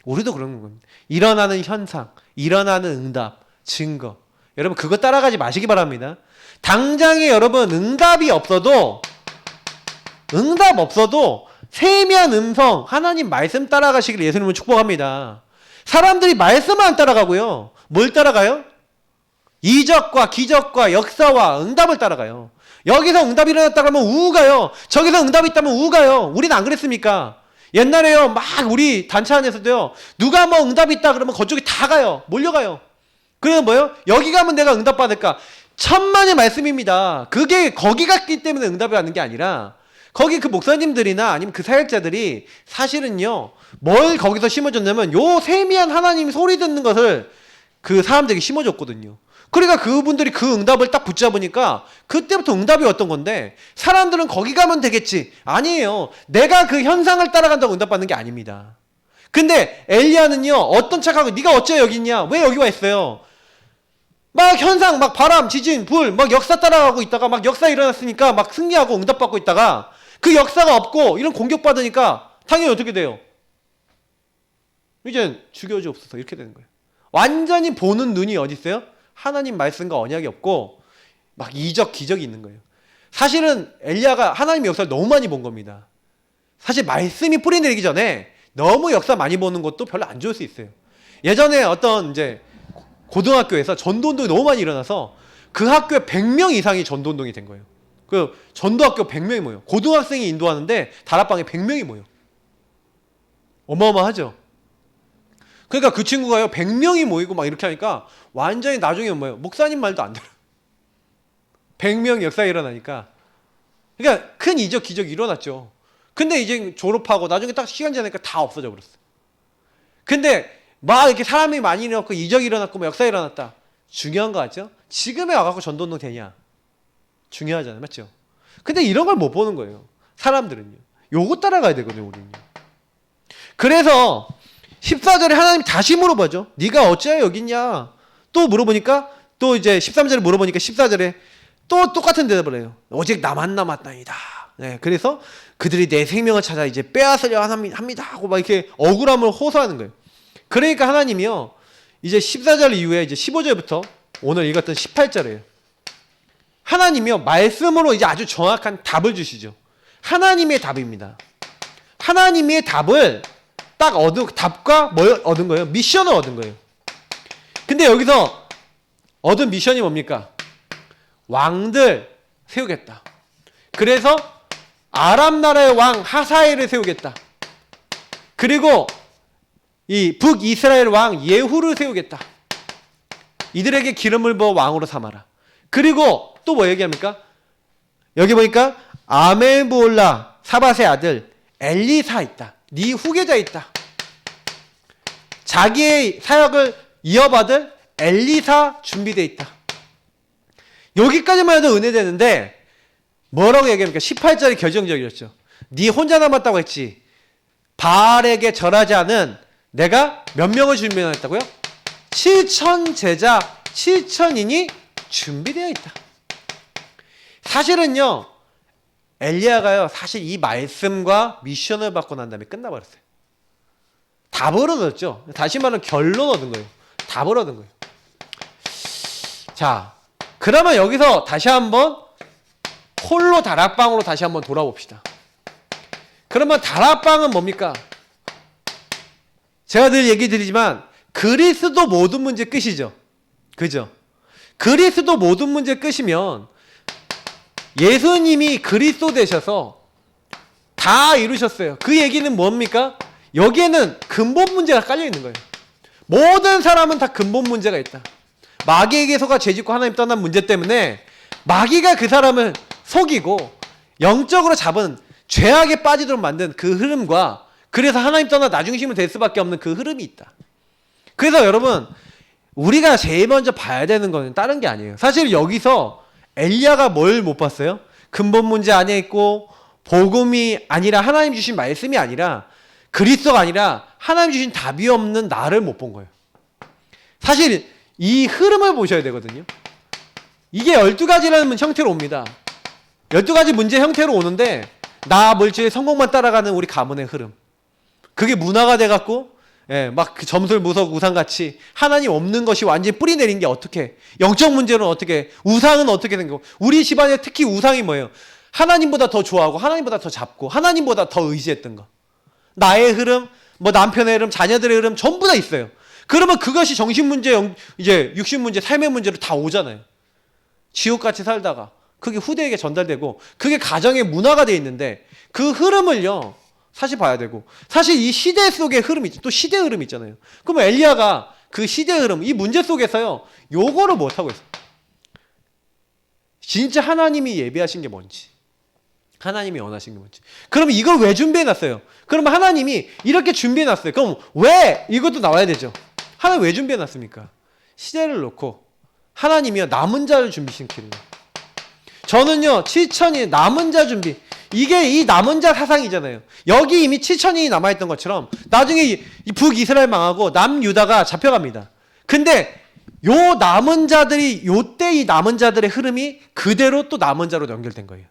우리도 그런 겁니다. 일어나는 현상, 일어나는 응답, 증거. 여러분, 그거 따라가지 마시기 바랍니다. 당장에 여러분 응답 없어도 세미한 음성, 하나님 말씀 따라가시길 예수님은 축복합니다. 사람들이 말씀을 안 따라가고요. 뭘 따라가요? 이적과 기적과 역사와 응답을 따라가요. 여기서 응답이 일어났다 그러면 우가요. 저기서 응답이 있다면 우가요. 우리는 안 그랬습니까? 옛날에요, 막 우리 단체 안에서도요, 누가 뭐 응답이 있다 그러면 그쪽이 다 가요. 몰려가요. 그래서 뭐요? 여기 가면 내가 응답 받을까? 천만의 말씀입니다. 그게 거기 갔기 때문에 응답이 왔는 게 아니라, 거기 그 목사님들이나 아니면 그 사역자들이 사실은요, 뭘 거기서 심어줬냐면 요 세미한 하나님이 소리 듣는 것을 그 사람들에게 심어줬거든요. 그러니까 그분들이 그 응답을 딱 붙잡으니까 그때부터 응답이 왔던 건데, 사람들은 거기 가면 되겠지. 아니에요. 내가 그 현상을 따라간다고 응답받는 게 아닙니다. 근데 엘리야는요, 어떤 착하고 네가 어째 여기 있냐? 왜 여기 와 있어요? 막 현상, 막 바람, 지진, 불, 막 역사 따라가고 있다가 막 역사 일어났으니까 막 승리하고 응답받고 있다가 그 역사가 없고 이런 공격받으니까 당연히 어떻게 돼요? 이제 죽여주옵소서 이렇게 되는 거예요. 완전히 보는 눈이 어디 있어요? 하나님 말씀과 언약이 없고 막 이적, 기적이 있는 거예요. 사실은 엘리야가 하나님의 역사를 너무 많이 본 겁니다. 사실 말씀이 뿌리 내리기 전에 너무 역사 많이 보는 것도 별로 안 좋을 수 있어요. 예전에 어떤 이제 고등학교에서 전도운동이 너무 많이 일어나서 그 학교에 100명 이상이 전도운동이 된 거예요. 그 전도학교 100명이 모여. 고등학생이 인도하는데 다락방에 100명이 모여. 어마어마하죠. 그러니까 그 친구가요 100명이 모이고 막 이렇게 하니까 완전히 나중에 뭐예요? 목사님 말도 안 들어요. 100명 역사 일어나니까. 그러니까 큰 이적 기적이 일어났죠. 근데 이제 졸업하고 나중에 딱 시간 지나니까 다 없어져 버렸어. 근데 막 이렇게 사람이 많이 일어났고 이적이 일어났고 뭐 역사 일어났다. 중요한 거 같죠? 지금에 와갖고 전도운동 되냐? 중요하잖아요. 맞죠? 근데 이런 걸 못 보는 거예요. 사람들은요. 요거 따라가야 되거든요. 우리는요. 그래서 14절에 하나님 다시 물어보죠. 네가 어찌하여 여기 있냐? 또 물어보니까 또 이제 13절에 물어보니까 14절에 또 똑같은 대답을 해요. 오직 나만 남았나이다. 네, 그래서 그들이 내 생명을 찾아 이제 빼앗으려 합니다 하고 막 이렇게 억울함을 호소하는 거예요. 그러니까 하나님이요, 이제 14절 이후에 이제 15절부터 오늘 읽었던 18절이에요. 하나님이요, 말씀으로 이제 아주 정확한 답을 주시죠. 하나님의 답입니다. 하나님의 답을 딱 답과 뭘 얻은 거예요? 미션을 얻은 거예요. 근데 여기서 얻은 미션이 뭡니까? 왕들 세우겠다. 그래서 아람 나라의 왕 하사엘을 세우겠다. 그리고 이 북이스라엘 왕 예후를 세우겠다. 이들에게 기름을 부어 왕으로 삼아라. 그리고 또 뭐 얘기합니까? 여기 보니까 아멜부올라 사밧의 아들 엘리사 있다. 네 후계자 있다. 자기의 사역을 이어받을 엘리사 준비되어 있다. 여기까지만 해도 은혜되는데 뭐라고 얘기합니까? 18절이 결정적이었죠. 네 혼자 남았다고 했지. 바알에게 절하지 않은 내가 몇 명을 준비했다고요? 7천 제자 7천인이 준비되어 있다. 사실은요, 엘리야가요 사실 이 말씀과 미션을 받고 난 다음에 끝나버렸어요. 답을 얻었죠. 다시 말하면 결론 얻은 거예요. 답을 얻은 거예요. 자, 그러면 여기서 다시 한번 홀로 다락방으로 다시 한번 돌아봅시다. 그러면 다락방은 뭡니까? 제가 늘 얘기 드리지만 그리스도 모든 문제 끝이죠. 그죠? 그리스도 모든 문제 끝이면 예수님이 그리스도 되셔서 다 이루셨어요. 그 얘기는 뭡니까? 여기에는 근본 문제가 깔려 있는 거예요. 모든 사람은 다 근본 문제가 있다. 마귀에게 속아 죄짓고 하나님 떠난 문제 때문에 마귀가 그 사람을 속이고 영적으로 잡은 죄악에 빠지도록 만든 그 흐름과 그래서 하나님 떠나 나중심을 될 수밖에 없는 그 흐름이 있다. 그래서 여러분 우리가 제일 먼저 봐야 되는 거는 다른 게 아니에요. 사실 여기서 엘리야가 뭘 못 봤어요? 근본 문제 안에 있고 복음이 아니라 하나님 주신 말씀이 아니라 그리스도가 아니라 하나님 주신 답이 없는 나를 못 본 거예요. 사실 이 흐름을 보셔야 되거든요. 이게 12가지라는 형태로 옵니다. 12가지 문제 형태로 오는데 나 물질 성공만 따라가는 우리 가문의 흐름. 그게 문화가 돼갖고 막 그 점술 무속 우상같이 하나님 없는 것이 완전히 뿌리 내린 게 어떻게 영적 문제는 어떻게 우상은 어떻게 생기고 우리 집안에 특히 우상이 뭐예요? 하나님보다 더 좋아하고 하나님보다 더 잡고 하나님보다 더 의지했던 거. 나의 흐름, 뭐 남편의 흐름, 자녀들의 흐름 전부 다 있어요. 그러면 그것이 정신 문제, 이제 육신 문제, 삶의 문제로 다 오잖아요. 지옥같이 살다가 그게 후대에게 전달되고 그게 가정의 문화가 돼 있는데 그 흐름을요 사실 봐야 되고 사실 이 시대 속의 흐름이 또 시대 흐름이 있잖아요. 그러면 엘리야가 그 시대 흐름 이 문제 속에서요 요거를 못하고 있어요. 진짜 하나님이 예비하신 게 뭔지 하나님이 원하신 게 뭔지 그러면 이걸 왜 준비해놨어요? 그러면 하나님이 이렇게 준비해놨어요. 그럼 왜 이것도 나와야 되죠. 하나님 왜 준비해놨습니까? 시대를 놓고 하나님이요 남은 자를 준비시키는 거예요. 저는요 7천이 남은 자 준비 이게 이 남은 자 사상이잖아요. 여기 이미 7천이 남아있던 것처럼 나중에 이 북이스라엘 망하고 남유다가 잡혀갑니다. 근데 요 남은 자들이 요때 이 남은 자들의 흐름이 그대로 또 남은 자로 연결된 거예요.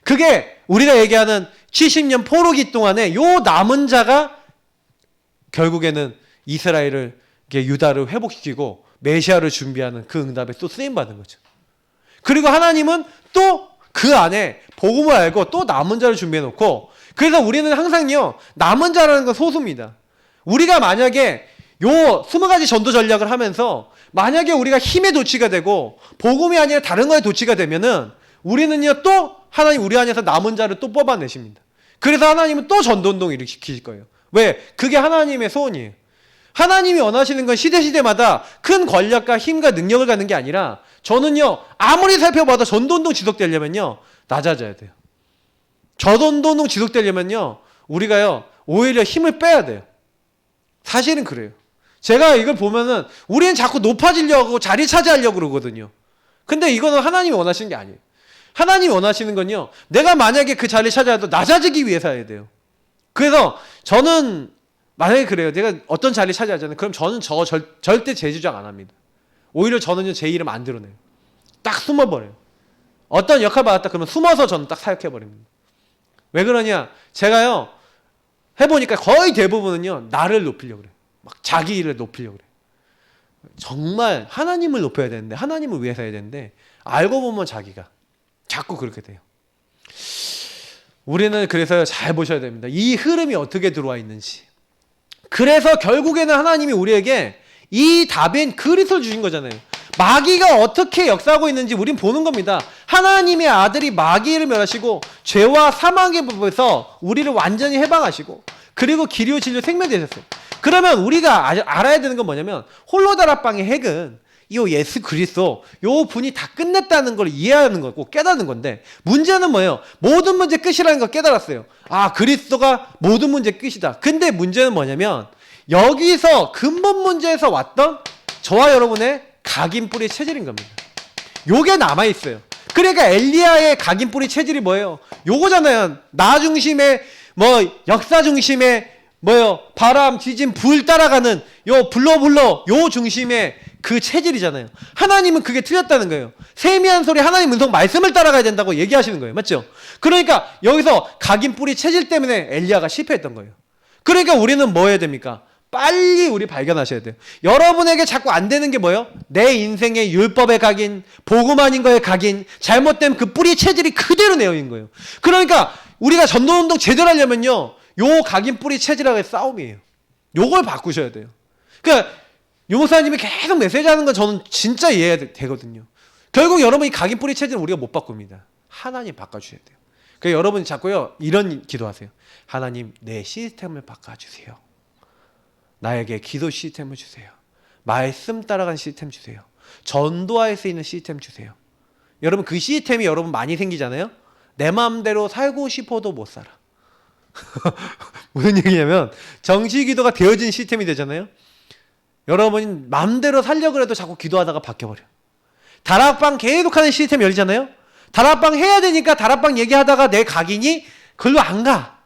그게 우리가 얘기하는 70년 포로기 동안에 요 남은 자가 결국에는 이스라엘을 유다를 회복시키고 메시아를 준비하는 그 응답에 또 쓰임받은 거죠. 그리고 하나님은 또 그 안에 복음을 알고 또 남은 자를 준비해 놓고 그래서 우리는 항상요 남은 자라는 건 소수입니다. 우리가 만약에 요 20가지 전도 전략을 하면서 만약에 우리가 힘의 도취가 되고 복음이 아니라 다른 거에 도취가 되면은 우리는요 또 하나님 우리 안에서 남은 자를 또 뽑아내십니다. 그래서 하나님은 또 전도운동을 일으키실 거예요. 왜? 그게 하나님의 소원이에요. 하나님이 원하시는 건 시대마다 큰 권력과 힘과 능력을 갖는 게 아니라 저는요 아무리 살펴봐도 전도운동 지속되려면요 낮아져야 돼요. 전도운동 지속되려면요 우리가요 오히려 힘을 빼야 돼요. 사실은 그래요. 제가 이걸 보면은 우리는 자꾸 높아지려고 자리 차지하려고 그러거든요. 근데 이거는 하나님이 원하시는 게 아니에요. 하나님이 원하시는 건요 내가 만약에 그 자리를 차지해도 낮아지기 위해서 해야 돼요. 그래서 저는 만약에 그래요. 내가 어떤 자리를 차지하잖아요. 그럼 저는 절대 제 주장 안 합니다. 오히려 저는요 제 이름 안 드러내요. 딱 숨어버려요. 어떤 역할 받았다 그러면 숨어서 저는 딱 사역해버립니다. 왜 그러냐? 제가요 해보니까 거의 대부분은요 나를 높이려고 그래요. 막 자기 일을 높이려고 그래요. 정말 하나님을 높여야 되는데 하나님을 위해서 해야 되는데 알고 보면 자기가 자꾸 그렇게 돼요. 우리는 그래서 잘 보셔야 됩니다. 이 흐름이 어떻게 들어와 있는지. 그래서 결국에는 하나님이 우리에게 이 답인 그리스도를 주신 거잖아요. 마귀가 어떻게 역사하고 있는지 우린 보는 겁니다. 하나님의 아들이 마귀를 멸하시고 죄와 사망의 법에서 우리를 완전히 해방하시고 그리고 길이요 진리요 생명 되셨어요. 그러면 우리가 알아야 되는 건 뭐냐면 홀로 다락방의 핵은 이 예수 그리스도 요 분이 다 끝냈다는 걸 이해하는 거고 깨닫는 건데 문제는 뭐예요? 모든 문제 끝이라는 걸 깨달았어요. 아 그리스도가 모든 문제 끝이다. 근데 문제는 뭐냐면 여기서 근본 문제에서 왔던 저와 여러분의 각인뿌리 체질인 겁니다. 요게 남아있어요. 그러니까 엘리야의 각인뿌리 체질이 뭐예요? 요거잖아요. 나 중심의 역사 중심의 바람, 지진, 불 따라가는 요 불러 요 중심의 그 체질이잖아요. 하나님은 그게 틀렸다는 거예요. 세미한 소리 하나님 음성 말씀을 따라가야 된다고 얘기하시는 거예요. 맞죠? 그러니까 여기서 각인 뿌리 체질 때문에 엘리야가 실패했던 거예요. 그러니까 우리는 뭐 해야 됩니까? 빨리 우리 발견하셔야 돼요. 여러분에게 자꾸 안 되는 게 뭐예요? 내 인생의 율법의 각인, 복음 아닌 거의 각인, 잘못된 그 뿌리 체질이 그대로 내어있는 거예요. 그러니까 우리가 전도운동 제대로 하려면요, 요 각인 뿌리 체질하고의 싸움이에요. 요걸 바꾸셔야 돼요. 그러니까 유 목사님이 계속 메시지하는 건 저는 진짜 이해가 되거든요. 결국 여러분이 각인 뿌리 체질은 우리가 못 바꿉니다. 하나님 바꿔주셔야 돼요. 그러니까 여러분 자꾸요 이런 기도하세요. 하나님 내 시스템을 바꿔주세요. 나에게 기도 시스템을 주세요. 말씀 따라가는 시스템 주세요. 전도할 수 있는 시스템 주세요. 여러분 그 시스템이 여러분 많이 생기잖아요. 내 마음대로 살고 싶어도 못 살아. 무슨 얘기냐면 정시기도가 되어진 시스템이 되잖아요. 여러분 마음대로 살려고 해도 자꾸 기도하다가 바뀌어버려. 다락방 계속하는 시스템 열리잖아요. 다락방 해야 되니까 다락방 얘기하다가 내 각인이 글로 안 가.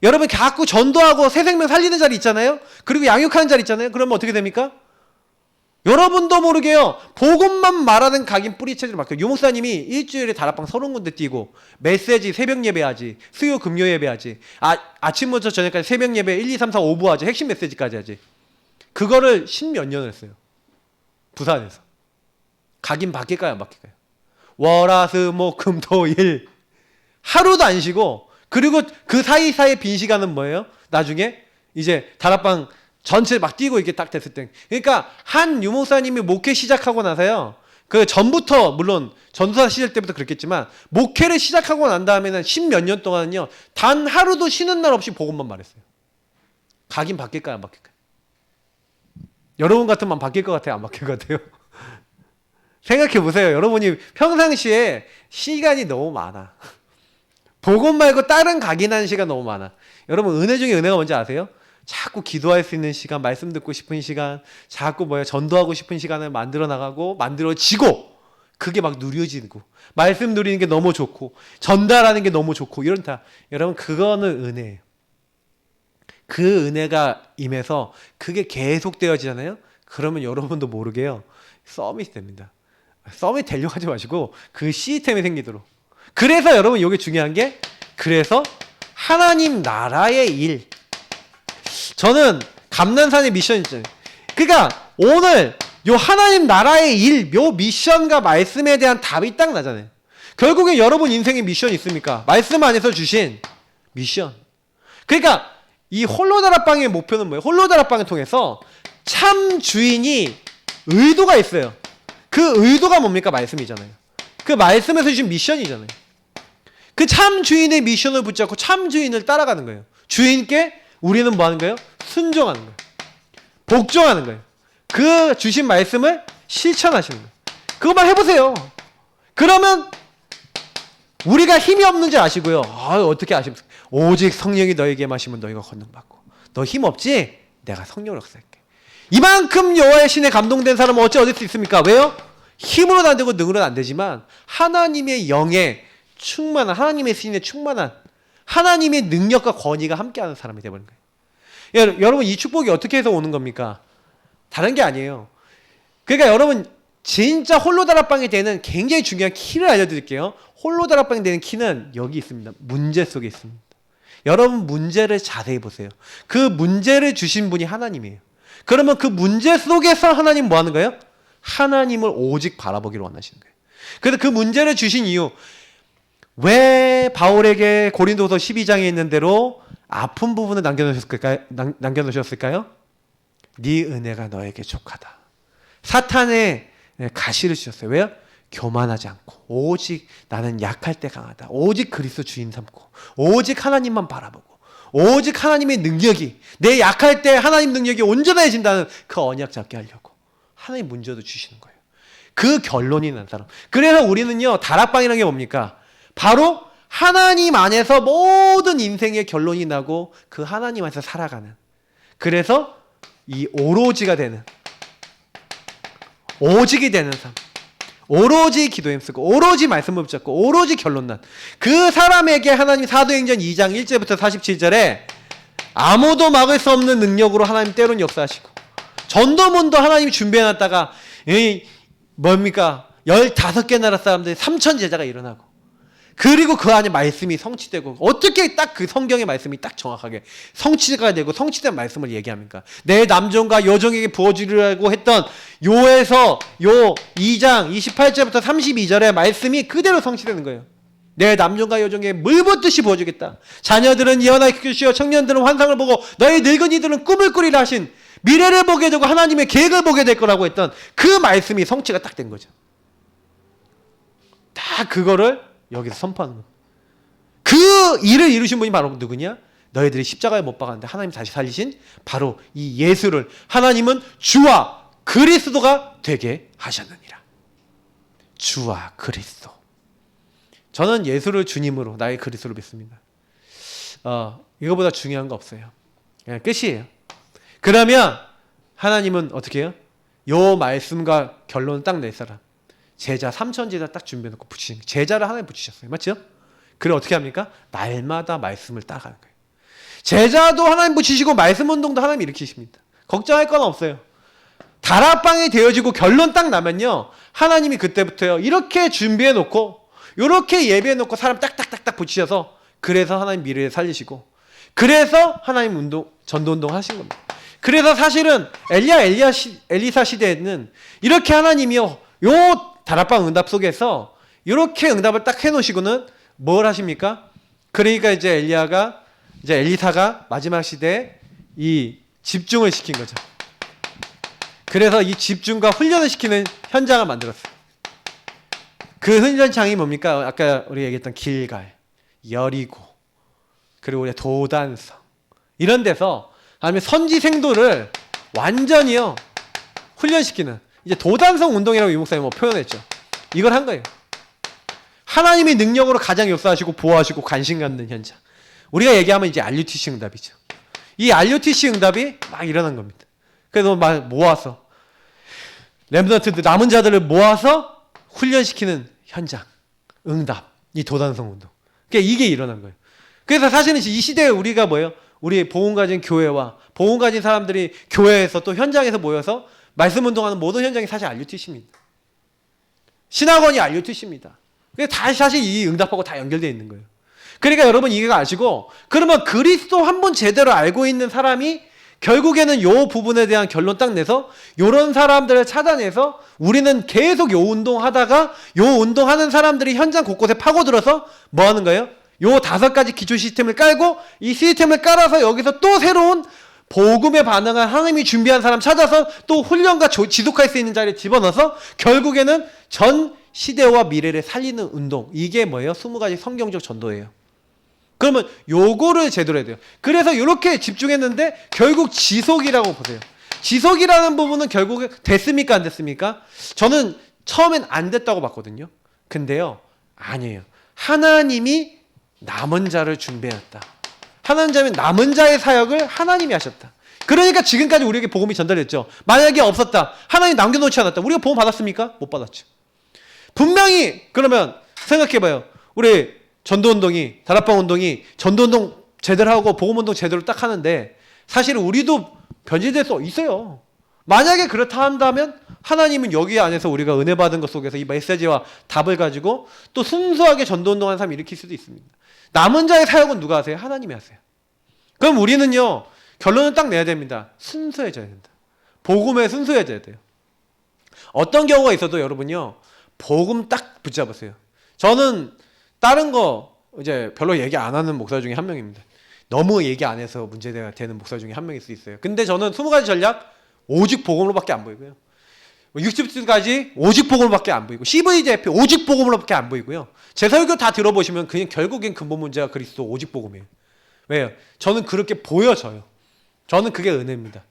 여러분 자꾸 전도하고 새 생명 살리는 자리 있잖아요. 그리고 양육하는 자리 있잖아요. 그러면 어떻게 됩니까? 여러분도 모르게요. 복음만 말하는 각인 뿌리 체질로 바뀌어요. 유 목사님이 일주일에 다락방 30군데 뛰고 메시지 새벽 예배하지, 수요 금요 예배하지, 아침부터 저녁까지 새벽 예배 1, 2, 3, 4, 5부 하지, 핵심 메시지까지 하지. 그거를 10몇 년을 했어요. 부산에서. 각인 바뀔까요 안 바뀔까요? 월화수목금토일 하루도 안 쉬고, 그리고 그 사이사이 빈 시간은 뭐예요? 나중에 이제 다락방 전체 막 뛰고 이렇게 딱 됐을 때. 그러니까 한 유목사님이 목회 시작하고 나서요. 그 전부터 물론 전도사 시절 때부터 그랬겠지만 목회를 시작하고 난 다음에는 10몇 년 동안은요. 단 하루도 쉬는 날 없이 복음만 말했어요. 각인 바뀔까요 안 바뀔까요? 여러분 같으면 바뀔 것 같아요 안 바뀔 것 같아요? 생각해 보세요. 여러분이 평상시에 시간이 너무 많아. 복음 말고 다른 각인하는 시간 너무 많아. 여러분 은혜 중에 은혜가 뭔지 아세요? 자꾸 기도할 수 있는 시간, 말씀 듣고 싶은 시간, 자꾸 전도하고 싶은 시간을 만들어 나가고 만들어지고, 그게 막 누려지고, 말씀 누리는 게 너무 좋고, 전달하는 게 너무 좋고, 이런다. 여러분 그거는 은혜예요. 그 은혜가 임해서 그게 계속되어지잖아요. 그러면 여러분도 모르게요 서밋이 됩니다. 서밋 되려고 하지 마시고 그 시스템이 생기도록. 그래서 여러분 이게 중요한 게, 그래서 하나님 나라의 일, 저는 감난산의 미션 있잖아요. 그러니까 오늘 요 하나님 나라의 일, 요 미션과 말씀에 대한 답이 딱 나잖아요. 결국에 여러분 인생에 미션이 있습니까? 말씀 안에서 주신 미션. 그러니까 이 홀로다락방의 목표는 뭐예요? 홀로다락방을 통해서 참 주인이 의도가 있어요. 그 의도가 뭡니까? 말씀이잖아요. 그 말씀에서 주신 미션이잖아요. 그 참 주인의 미션을 붙잡고 참 주인을 따라가는 거예요. 주인께 우리는 뭐 하는 거예요? 순종하는 거예요. 복종하는 거예요. 그 주신 말씀을 실천하시는 거예요. 그것만 해보세요. 그러면 우리가 힘이 없는 줄 아시고요. 어떻게 아십니까? 오직 성령이 너에게 마시면 너희가 권능받고. 너 힘 없지? 내가 성령을 역사할게. 이만큼 여호와의 신에 감동된 사람은 어찌 얻을 수 있습니까? 왜요? 힘으로는 안 되고 능으로는 안 되지만 하나님의 영에 충만한, 하나님의 신에 충만한, 하나님의 능력과 권위가 함께하는 사람이 되어버린 거예요. 여러분 이 축복이 어떻게 해서 오는 겁니까? 다른 게 아니에요. 그러니까 여러분 진짜 홀로다락방이 되는 굉장히 중요한 키를 알려드릴게요. 홀로다락방이 되는 키는 여기 있습니다. 문제 속에 있습니다. 여러분 문제를 자세히 보세요. 그 문제를 주신 분이 하나님이에요. 그러면 그 문제 속에서 하나님 뭐 하는 거예요? 하나님을 오직 바라보기를 원하시는 거예요. 그래서 그 문제를 주신 이유, 왜 바울에게 고린도서 12장에 있는 대로 아픈 부분을 남겨놓으셨을까요? 네 은혜가 너에게 족하다. 사탄의 가시를 주셨어요. 왜요? 교만하지 않고 오직 나는 약할 때 강하다. 오직 그리스도 주인 삼고 오직 하나님만 바라보고 오직 하나님의 능력이, 내 약할 때 하나님 능력이 온전해진다는 그 언약 잡게 하려고 하나님 문제도 주시는 거예요. 그 결론이 난 사람. 그래서 우리는요 다락방이라는 게 뭡니까? 바로 하나님 안에서 모든 인생의 결론이 나고 그 하나님 안에서 살아가는, 그래서 이 오로지가 되는, 오직이 되는 삶, 오로지 기도에 힘쓰고 오로지 말씀을 붙잡고 오로지 결론 난 그 사람에게 하나님 사도행전 2장 1절부터 47절에 아무도 막을 수 없는 능력으로 하나님 때론 역사하시고 전도문도 하나님이 준비해놨다가 뭡니까? 15개 나라 사람들이 3천 제자가 일어나고, 그리고 그 안에 말씀이 성취되고, 어떻게 딱 그 성경의 말씀이 딱 정확하게 성취가 되고 성취된 말씀을 얘기합니까? 내 남종과 여종에게 부어주리라고 했던 요에서 요 2장 28절부터 32절의 말씀이 그대로 성취되는 거예요. 내 남종과 여종에게 물 붓듯이 부어주겠다. 자녀들은 예언할 것이요 청년들은 환상을 보고 너희 늙은이들은 꿈을 꾸리라 하신, 미래를 보게 되고 하나님의 계획을 보게 될 거라고 했던 그 말씀이 성취가 딱 된 거죠. 다 그거를 여기서 선포하는 거예요. 그 일을 이루신 분이 바로 누구냐? 너희들이 십자가에 못 박았는데 하나님 다시 살리신 바로 이 예수를 하나님은 주와 그리스도가 되게 하셨느니라. 주와 그리스도. 저는 예수를 주님으로, 나의 그리스도로 믿습니다. 이거보다 중요한 거 없어요. 그냥 끝이에요. 그러면 하나님은 어떻게 해요? 요 말씀과 결론을 딱 낼 사람, 제자 3천 제자 딱 준비해놓고 붙이신, 제자를 하나님 붙이셨어요. 맞죠? 그래 어떻게 합니까? 날마다 말씀을 따가는 거예요. 제자도 하나님 붙이시고 말씀 운동도 하나님 일으키십니다. 걱정할 건 없어요. 다락방이 되어지고 결론 딱 나면요, 하나님이 그때부터요 이렇게 준비해놓고 이렇게 예배해놓고 사람 딱딱딱딱 붙이셔서, 그래서 하나님 미래를 살리시고, 그래서 하나님 운동, 전도운동 하신 겁니다. 그래서 사실은 엘리사 시대에는 이렇게 하나님이요 요 다락방 응답 속에서 이렇게 응답을 딱 해놓으시고는 뭘 하십니까? 그러니까 이제 엘리사가 마지막 시대에 이 집중을 시킨 거죠. 그래서 이 집중과 훈련을 시키는 현장을 만들었어요. 그 훈련장이 뭡니까? 아까 우리 얘기했던 길갈, 여리고, 그리고 우리 도단성, 이런 데서 아니면 선지생도를 완전히요 훈련시키는, 이제 도단성 운동이라고 이 목사님이 표현했죠. 이걸 한 거예요. 하나님의 능력으로 가장 역사하시고 보호하시고 관심 갖는 현장. 우리가 얘기하면 이제 RUTC 응답이죠. 이 RUTC 응답이 막 일어난 겁니다. 그래서 막 모아서 렘넌트들, 남은 자들을 모아서 훈련시키는 현장, 응답, 이 도단성 운동. 그러니까 이게 일어난 거예요. 그래서 사실은 이 시대에 우리가 뭐예요? 우리 복음 가진 교회와 복음 가진 사람들이 교회에서 또 현장에서 모여서 말씀 운동하는 모든 현장이 사실 RUTC입니다. 신학원이 RUTC입니다. 다 사실 이 응답하고 다 연결되어 있는 거예요. 그러니까 여러분 이거 아시고, 그러면 그리스도 한 번 제대로 알고 있는 사람이 결국에는 요 부분에 대한 결론 딱 내서 요런 사람들을 찾아내서 우리는 계속 요 운동하다가 요 운동하는 사람들이 현장 곳곳에 파고들어서 뭐 하는 거예요? 요 5가지 기초 시스템을 깔고 이 시스템을 깔아서 여기서 또 새로운 복음에 반응한 하나님이 준비한 사람 찾아서 또 훈련과 지속할 수 있는 자리에 집어넣어서 결국에는 전 시대와 미래를 살리는 운동. 이게 뭐예요? 20가지 성경적 전도예요. 그러면 요거를 제대로 해야 돼요. 그래서 이렇게 집중했는데 결국 지속이라고 보세요. 지속이라는 부분은 결국에 됐습니까? 안 됐습니까? 저는 처음엔 안 됐다고 봤거든요. 근데요, 아니에요. 하나님이 남은 자를 준비했다. 하나님은 남은 자의 사역을 하나님이 하셨다. 그러니까 지금까지 우리에게 복음이 전달됐죠. 만약에 없었다, 하나님 남겨놓지 않았다, 우리가 복음 받았습니까? 못 받았죠. 분명히 그러면 생각해봐요. 우리 전도운동이, 다락방 운동이 전도운동 제대로 하고 복음운동 제대로 딱 하는데 사실 우리도 변질될 수 있어요. 만약에 그렇다 한다면 하나님은 여기 안에서 우리가 은혜 받은 것 속에서 이 메시지와 답을 가지고 또 순수하게 전도운동하는 사람을 일으킬 수도 있습니다. 남은 자의 사역은 누가 하세요? 하나님이 하세요. 그럼 우리는요, 결론을 딱 내야 됩니다. 순수해져야 된다. 복음에 순수해져야 돼요. 어떤 경우가 있어도 여러분요, 복음 딱 붙잡으세요. 저는 다른 거 이제 별로 얘기 안 하는 목사 중에 한 명입니다. 너무 얘기 안 해서 문제가 되는 목사 중에 한 명일 수 있어요. 근데 저는 20가지 전략 오직 복음으로밖에 안 보이고요. 60주까지 오직 복음으로밖에 안 보이고, CVJP 오직 복음으로밖에 안 보이고요. 제 설교 다 들어보시면 그냥 결국엔 근본 문제가 그리스도 오직 복음이에요. 왜요? 저는 그렇게 보여져요. 저는 그게 은혜입니다.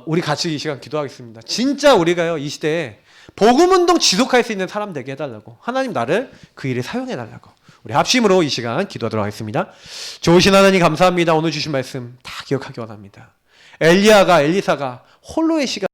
우리 같이 이 시간 기도하겠습니다. 진짜 우리가요, 이 시대에 복음 운동 지속할 수 있는 사람 되게 해달라고, 하나님 나를 그 일에 사용해달라고 우리 합심으로 이 시간 기도하도록 하겠습니다. 좋으신 하나님 감사합니다. 오늘 주신 말씀 다 기억하기 원합니다. 엘리야가, 엘리사가 홀로의 시간